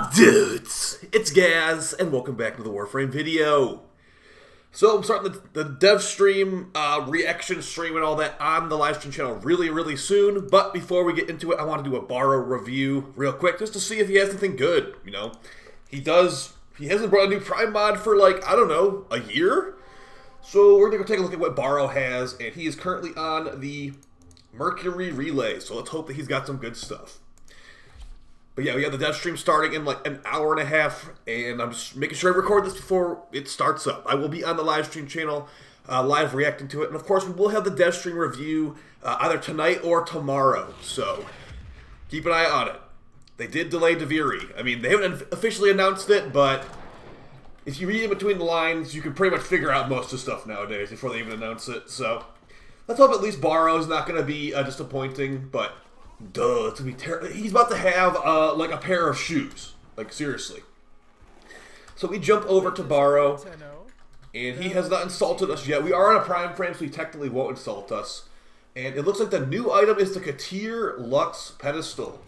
up, dudes? It's Gaz, and welcome back to the Warframe video. So I'm starting the dev stream, reaction stream and all that on the live stream channel really soon. But before we get into it, I want to do a Baro review real quick, just to see if he has anything good, you know. He hasn't brought a new Prime mod for, like, I don't know, a year? So we're going to go take a look at what Baro has, and he is currently on the Mercury Relay, so let's hope that he's got some good stuff. But yeah, we have the dev stream starting in like an hour and a half, and I'm just making sure I record this before it starts up. I will be on the live stream channel, live reacting to it, and of course we will have the dev stream review either tonight or tomorrow, so keep an eye on it. They did delay Deviri. I mean, they haven't officially announced it, but if you read in between the lines, you can pretty much figure out most of the stuff nowadays before they even announce it, so let's hope at least Baro is not going to be disappointing, but duh, it's gonna be terrible. He's about to have, like, a pair of shoes. Like, seriously. So we jump over to Baro, and he has not insulted us yet. We are on a prime frame, so he technically won't insult us. And it looks like the new item is the Barokiteer Lux Pedestal.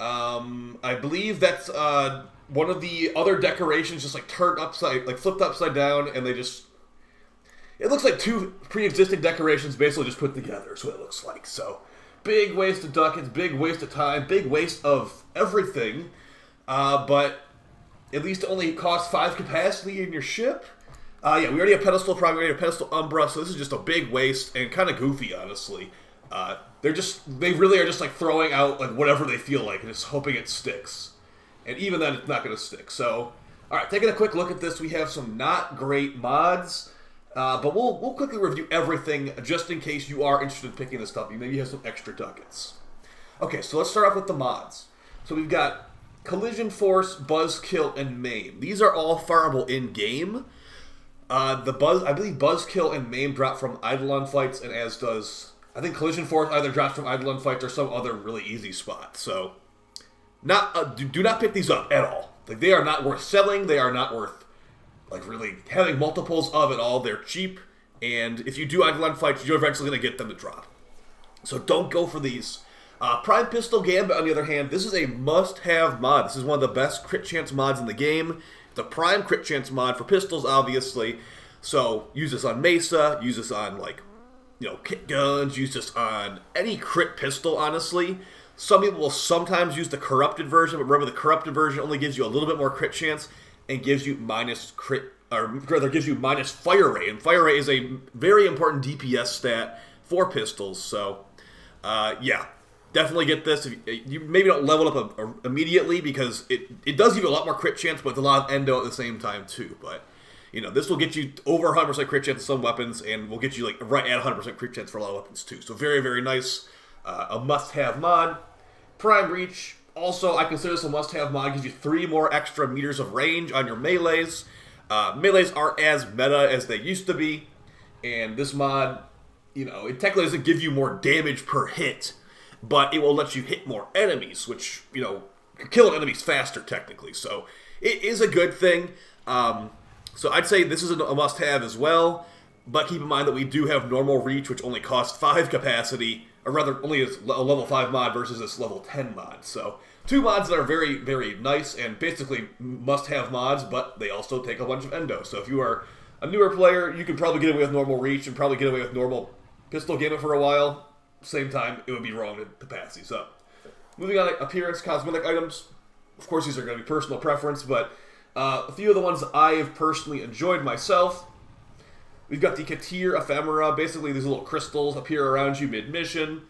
I believe that's, one of the other decorations just, like, turned upside, like, flipped upside down, and they just... It looks like two pre-existing decorations basically just put together, is what it looks like, so... Big waste of ducats, big waste of time, big waste of everything, but at least it only costs 5 capacity in your ship. Yeah, we already have Pedestal Prime, we already have Pedestal Umbra, so this is just a big waste and kind of goofy, honestly. They really are just like throwing out like whatever they feel like and just hoping it sticks. And even then, it's not going to stick. So, alright, taking a quick look at this, we have some not great mods. But we'll quickly review everything just in case you are interested in picking this stuff. You maybe have some extra ducats. Okay, so let's start off with the mods. So we've got Collision Force, Buzzkill, and Maim. These are all farmable in-game. I believe Buzzkill and Maim drop from Eidolon fights, and as does... I think Collision Force either drops from Eidolon fights or some other really easy spot. So, do not pick these up at all. Like, they are not worth selling, they are not worth... like, really having multiples of it all. They're cheap, and if you do Eidolon fights, you're eventually going to get them to drop. So don't go for these. Prime Pistol Gambit, on the other hand, this is a must-have mod. This is one of the best crit chance mods in the game. It's a prime crit chance mod for pistols, obviously. So use this on Mesa, use this on, like, you know, kit guns, use this on any crit pistol, honestly. Some people will sometimes use the corrupted version, but remember the corrupted version only gives you a little bit more crit chance and gives you minus crit, or rather gives you minus fire rate. And fire rate is a very important DPS stat for pistols. So, yeah, definitely get this. You maybe don't level up immediately because it does give you a lot more crit chance, but it's a lot of endo at the same time too. But, you know, this will get you over 100% crit chance on some weapons, and will get you like right at 100% crit chance for a lot of weapons too. So very nice, a must-have mod. Prime Reach. Also, I consider this a must-have mod. It gives you 3 more extra meters of range on your melees. Melees aren't as meta as they used to be, and this mod, you know, it technically doesn't give you more damage per hit, but it will let you hit more enemies, which, you know, kill enemies faster, technically. So, it is a good thing. So, I'd say this is a must-have as well, but keep in mind that we do have normal reach, which only costs 5 capacity, or rather, only is a level 5 mod versus this level 10 mod. So, 2 mods that are very nice and basically must-have mods, but they also take a bunch of endo. So if you are a newer player, you can probably get away with normal reach and probably get away with normal pistol gambit for a while. Same time, it would be wrong to pass these up. Moving on to appearance, cosmetic items. Of course, these are going to be personal preference, but a few of the ones that I have personally enjoyed myself. We've got the Barokiteer Ephemera. Basically, these little crystals appear around you mid-mission.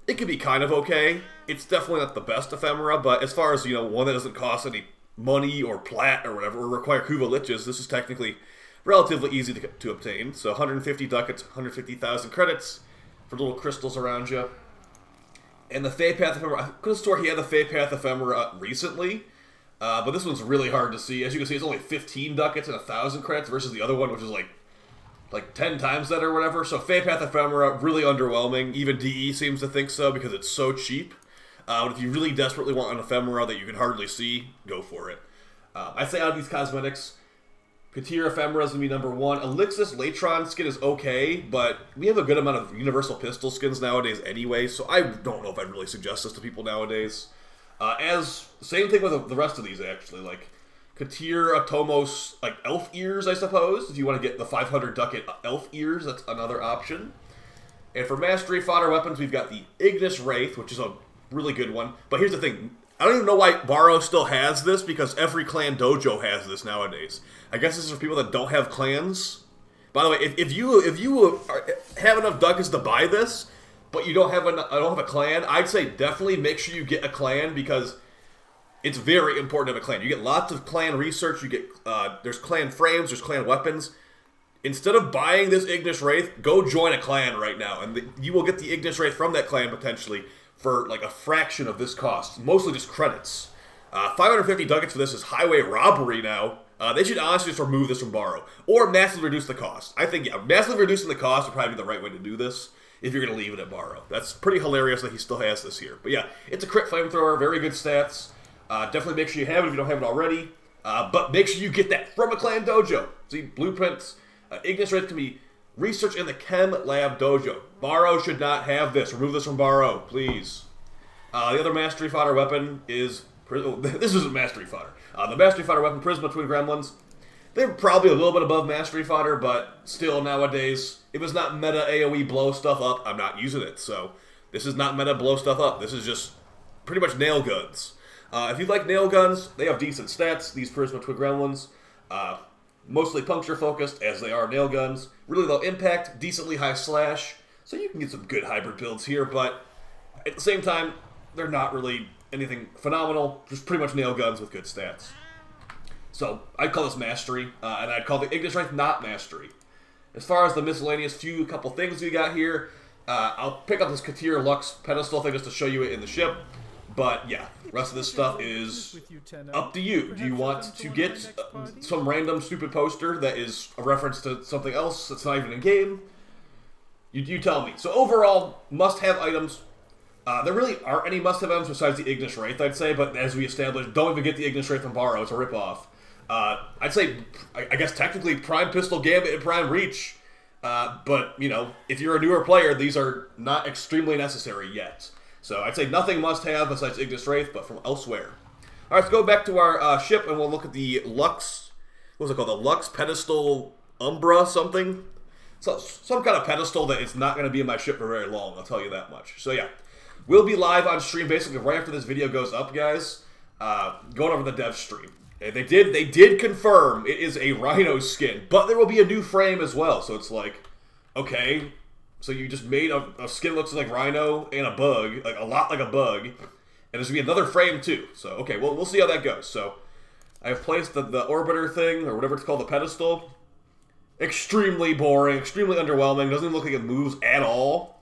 It could be kind of okay. It's definitely not the best ephemera, but as far as, you know, one that doesn't cost any money or plat or whatever, or require Kuva Liches, this is technically relatively easy to obtain. So 150 ducats, 150,000 credits for little crystals around you. And the Fey Path Ephemera, I could have sworn he had the Fey Path Ephemera recently, but this one's really hard to see. As you can see, it's only 15 ducats and 1,000 credits versus the other one, which is like 10 times that or whatever. So Fey Path Ephemera, really underwhelming. Even DE seems to think so because it's so cheap. But if you really desperately want an ephemera that you can hardly see, go for it. I say out of these cosmetics, Barokiteer Ephemera is going to be number 1. Elixis Latron skin is okay, but we have a good amount of universal pistol skins nowadays anyway, so I don't know if I'd really suggest this to people nowadays. As same thing with the rest of these actually, like Katir, Atomos, like elf ears, I suppose. If you want to get the 500 ducat elf ears, that's another option. And for mastery fodder weapons, we've got the Ignis Wraith, which is a really good one. But here's the thing. I don't even know why Baro still has this, because every clan dojo has this nowadays. I guess this is for people that don't have clans. By the way, if you have enough ducats to buy this, but you don't have a clan, I'd say definitely make sure you get a clan, because it's very important to have a clan. You get lots of clan research. You get there's clan frames, there's clan weapons. Instead of buying this Ignis Wraith, go join a clan right now, and you will get the Ignis Wraith from that clan potentially for like a fraction of this cost. Mostly just credits. 550 ducats for this is highway robbery now. They should honestly just remove this from Baro, or massively reduce the cost. I think, yeah, massively reducing the cost would probably be the right way to do this if you're going to leave it at Baro. That's pretty hilarious that he still has this here. But yeah, it's a crit flamethrower, very good stats. Definitely make sure you have it if you don't have it already. But make sure you get that from a clan dojo. See, blueprints. Ignis Wraith can be researched in the Chem Lab dojo. Baro should not have this. Remove this from Baro, please. The other mastery fodder weapon is... this isn't mastery fodder. The mastery fodder weapon, Prisma Twin Gremlins. They're probably a little bit above mastery fodder, but still nowadays, if it's not meta AoE blow stuff up, I'm not using it. So this is not meta blow stuff up. This is just pretty much nail guns. If you like nail guns, they have decent stats, these Prisma Twin Gremlins. Mostly puncture focused, as they are nail guns. Really low impact, decently high slash. So you can get some good hybrid builds here, but at the same time, they're not really anything phenomenal. Just pretty much nail guns with good stats. So I'd call this mastery, and I'd call the Ignis Wraith not mastery. As far as the miscellaneous couple things we got here, I'll pick up this Katir Lux pedestal thing just to show you it in the ship. But yeah, the rest of this stuff is up to you. Do you want to get some random stupid poster that is a reference to something else that's not even in game? You tell me. So overall, must-have items. There really aren't any must-have items besides the Ignis Wraith, I'd say. But as we established, don't even get the Ignis Wraith from Baro. It's a ripoff. I'd say, I guess technically, Prime Pistol Gambit and Prime Reach. But, you know, if you're a newer player, these are not extremely necessary yet. So I'd say nothing must-have besides Ignis Wraith, but from elsewhere. All right, let's go back to our ship, and we'll look at the Lux. What was it called? The Lux Pedestal Umbra something? So, some kind of pedestal that is not going to be in my ship for very long, I'll tell you that much. So yeah, we'll be live on stream basically right after this video goes up, guys. Going over the dev stream. And they did confirm it is a Rhino skin, but there will be a new frame as well. So it's like, okay... So you just made a skin that looks like Rhino and a bug, like a lot like a bug, and there's gonna be another frame too. So okay, well we'll see how that goes. So I have placed the orbiter thing or whatever it's called, the pedestal. Extremely boring, extremely underwhelming. Doesn't even look like it moves at all.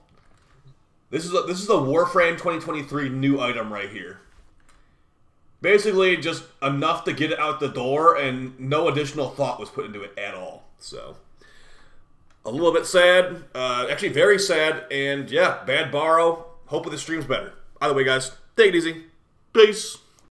This is a Warframe 2023 new item right here. Basically, just enough to get it out the door, and no additional thought was put into it at all. So. A little bit sad, actually very sad, and yeah, bad Baro. Hopefully the stream's better. Either way, guys, take it easy. Peace.